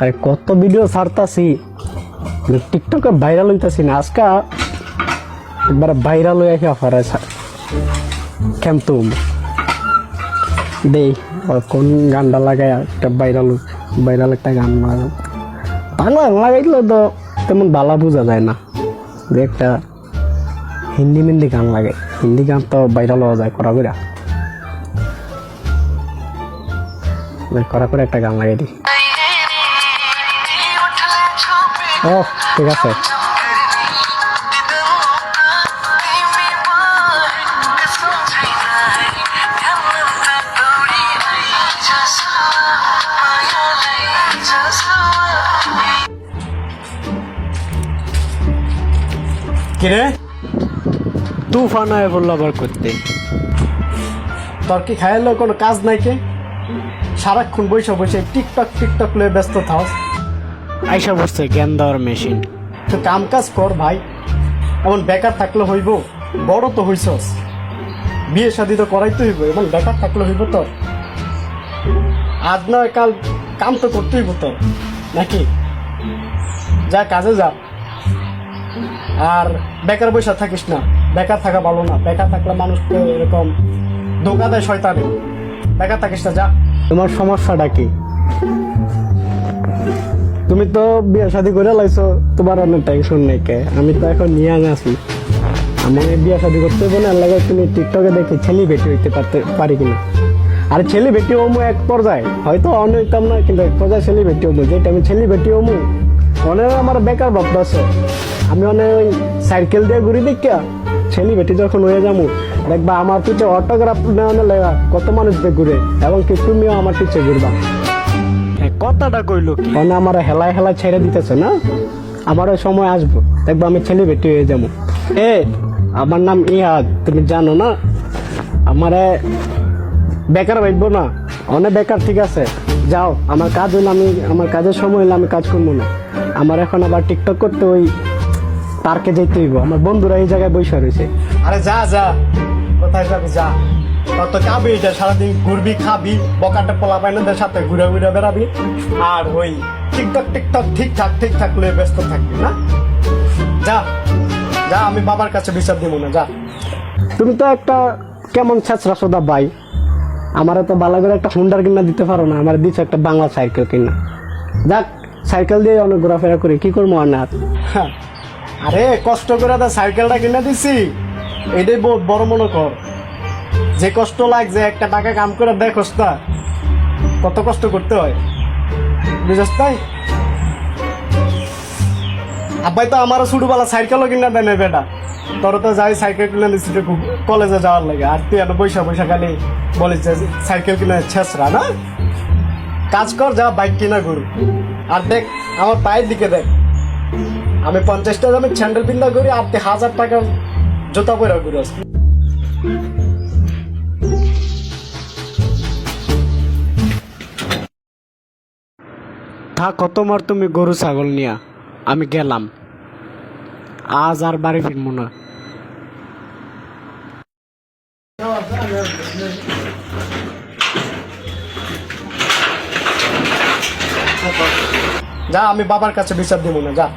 আরে কত ভিডিও ছাড়তাছি, টিকটকে ভাইরাল হইতাছি না। আজকে একবার ভাইরাল হয়ে কি অফার আছে কেমতুম দেই কোন গানটা লাগাই একটা ভাইরাল একটা গান লাগাম। বাংলা লাগাইলে তো তেমন বালা বোঝা যায় না, যে একটা হিন্দি গান লাগে। হিন্দি গান তো ভাইরাল হওয়া যায় করা করে একটা গান লাগাই দিই। ও ঠিক আছে। কিরে তুফান আয় বললো আবার করতে, তোর কি খাইলো কোনো কাজ নাই? কে সারাক্ষণ বসে টিকটক লয়ে ব্যস্ত থাও। আইসা বসছে জ্ঞান দেওয়ার মেশিন। তো কাম কাজ কর ভাই, এমন বেকার থাকলে হইব? বড় তো হইছস, বিয়ে শাদী তো করাইতে হইব, এমন বেকার থাকলে হইব? তোর আজ নয় কাল কাম তো করতে হইব তোর, নাকি? যা কাজে যা, আর বেকার বসে থাকিস না। বেকার থাকা ভালো না, বেকার থাকলে মানুষকে এরকম ধোকা দেয় শয়তানে। বেকার থাকিস না, যা। তোমার সমস্যাটা কি? তুমি তো বিয়ে শাদী করে লাইছো, তোমার অনেক টেনশন নেই। কে আমি তো এখন নিয়ে আছি, আমার বিয়ে শাদী করতে হবে না। লাগে তুমি টিকটকে দেখি ছেলে বেটি হইতে পারি কিনা। আর ছেলে বেটি হমু এক পর্যায়ে, হয়তো অন্য হইতাম না, কিন্তু এক পর্যায়ে ছেলে বেটি হমু। যেটা আমি ছেলে বেটি হমু, অনেক আমার বেকার ভাবতে আছে। আমি অনেক ওই সাইকেল দিয়ে ঘুরি দেখিয়া ছেলে বেটি যখন হয়ে যাবো, দেখবা আমার পিছিয়ে অটোগ্রাফ নেওয়া লেগা কত মানুষ ঘুরে, এবং কি তুমিও আমার পিছিয়ে ঘুরবা। কথাটা কইল কি মানে আমার হেলায় ছেড়ে দিতেছে না? আমার ওই সময় আসবো, দেখবো আমি ছেলে বেটি হয়ে যাবো। আমার নাম ইহাদ, তুমি জানো না? আমারে বেকার ভাববো না, অনেক বেকার। ঠিক আছে, যাও। আমার কাজ হইলে আমার কাজের সময় হইলে আমি কাজ করবো না। আমার এখন আবার টিকটক করতে ওই পার্কে যেতে হইব। আমার বন্ধুরা এই জায়গায় বসে রয়েছে। আরে যা যা, কোথায় যাবি? যা। তোর তো কাবি, এটা সারাদিন ঘুরবি, খাবি, বকাটা পোলা পাইনদের সাথে ঘুরে বেড়াবি, আর ওই টিকটক ঠিকঠাক লয়ে ব্যস্ত থাকবি না? যা যা, আমি বাবার কাছে বিচার দিব না, যা। তুমি তো একটা কেমন ছেঁচড়া সোদা ভাই, আমার তো ভালো করে একটা হুন্ডার কিনা দিতে পারো না। আমার দিচ্ছে একটা বাংলা সাইকেল কিনা। যাক, সাইকেল দিয়ে অনেক ঘোরাফেরা করি, কি করবো আর না। আরে কষ্ট করে তো সাইকেলটা কিনে দিছি, এটাই বড় মনে কর। যে কষ্ট লাগছে একটা টাকা কাম করে দেখোস না কত কষ্ট করতে হয়, বুঝছ? তাই আব্বাই তো আমারও ছোটবেলা সাইকেলও কিনা দেয় না বেটা। তোর তো যাই সাইকেল কিনে দিচ্ছি কলেজে যাওয়ার লাগে, আর তুই একটা বৈশা খালি বলিস যে সাইকেল কিনে ছেঁচড়া না। কাজ কর, যা বাইক কিনা ঘুরু। আর দেখ আমার পায়ের দিকে দেখ, আমি 50 টাকা দামের স্যান্ডেল পিন্দা করি, আর 1000 টাকার জুতা পরে ঘুরে আসি। থাকো তোমার তুমি গরু ছাগল নিয়া, আমি গেলাম। আজ আর বাড়ি ফিরবো না। যা, আমি বাবার কাছে বিচার দিব না, যা।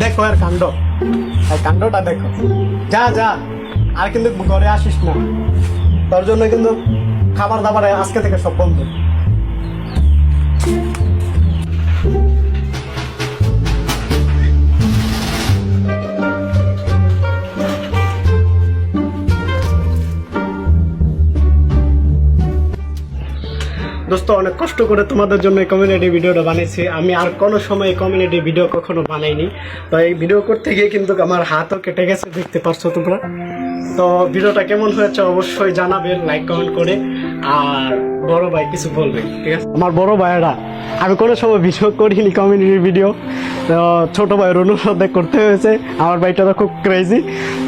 দেখো এর কাণ্ডটা দেখো। যা যা, আর কিন্তু ঘরে আসিস না। তোর জন্য কিন্তু খাবার দাবার আজকে থেকে সব বন্ধ। দোস্ত, অনেক কষ্ট করে তোমাদের জন্য এই কমিউনিটি ভিডিওটা বানিয়েছি। আমি আর কোনো সময় এই কমিউনিটি ভিডিও কখনো বানাইনি। তো এই ভিডিও করতে গিয়ে কিন্তু আমার হাতও কেটে গেছে, দেখতে পারছো তোমরা। তো ভিডিওটা কেমন হয়েছে অবশ্যই জানাবে লাইক কমেন্ট করে। আর বড় ভাই কিছু বলবে, ঠিক আছে? আমার বড় ভাইয়েরা, আমি কোনো সময় ভিডিও করিনি কমিউনিটি ভিডিও, তো ছোট ভাইয়ের অনুরোধে করতে হয়েছে। আমার ভাইটা তো খুব ক্রেজি।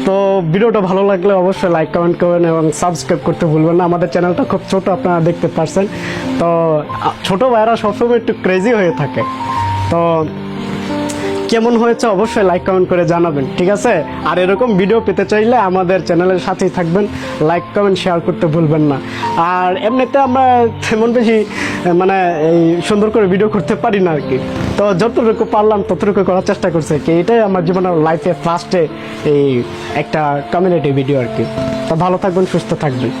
তো ভিডিওটা ভালো লাগলে অবশ্যই লাইক কমেন্ট করবেন এবং সাবস্ক্রাইব করতে ভুলবেন না। আমাদের চ্যানেলটা খুব ছোট, আপনারা দেখতে পারছেন। তো ছোট ভাইয়েরা সবসময় একটু ক্রেজি হয়ে থাকে। তো কেমন হয়েছে অবশ্যই লাইক কমেন্ট করে জানাবেন, ঠিক আছে? আর এরকম ভিডিও পেতে চাইলে আমাদের চ্যানেলের সাথেই থাকবেন, লাইক কমেন্ট শেয়ার করতে ভুলবেন না। আর এমনিতে আমরা তেমন বেশি মানে এই সুন্দর করে ভিডিও করতে পারি না আর কি। তো যতটুকু পারলাম ততটুকু করার চেষ্টা করছে কি, এটাই আমার জীবনের লাইফে ফার্স্টে এই একটা কমিউনিটি ভিডিও আর কি। তো ভালো থাকবেন, সুস্থ থাকবেন।